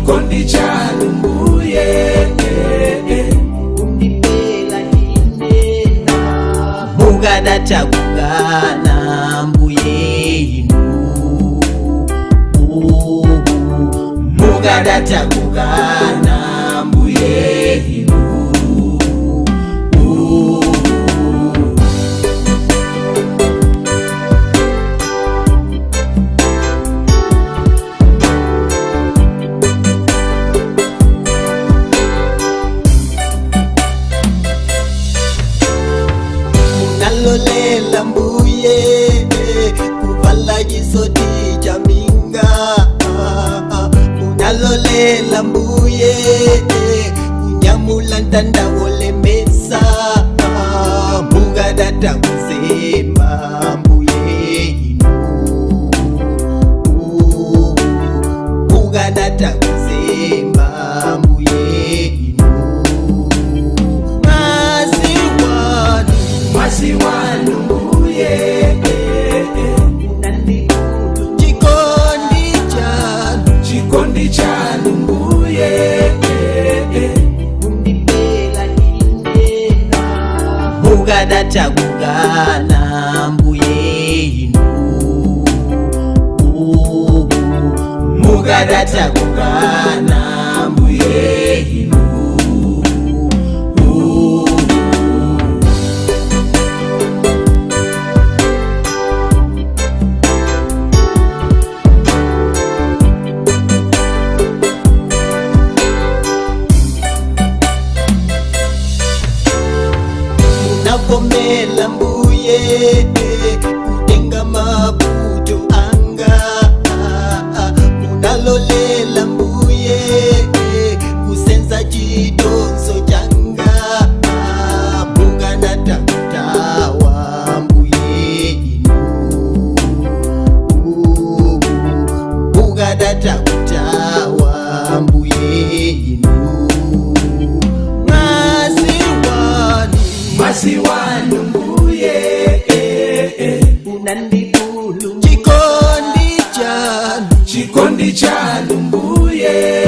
chikondi chanu mbuye kundipela inena mugadata kugana mbuye inu mugadata kugana mbuye inu nalolela mbuye kuvala jisoti jaminga nalolela mbuye kunyamula ntanda wolemesa mugadata kuzema mbuye inu mugadata kuzema mbuye inu masi wanu mbuye chikondi chanu mbuye kundipela inena mugadata kugana mbuye inu mugadata kugana mbuye inu nakomela mbuye kutenga mabuto anga munalolela mbuye kusenza chidonzo changa mugadata kutawa mbuye inu mugadata kutawa mbuye inu masi wanu mbuye unandikulu chikondi chanu mbuye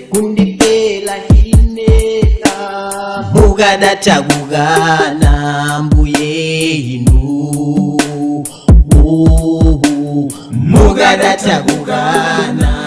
kundipela inena mugadata kugana mbuye inu mugadata kugana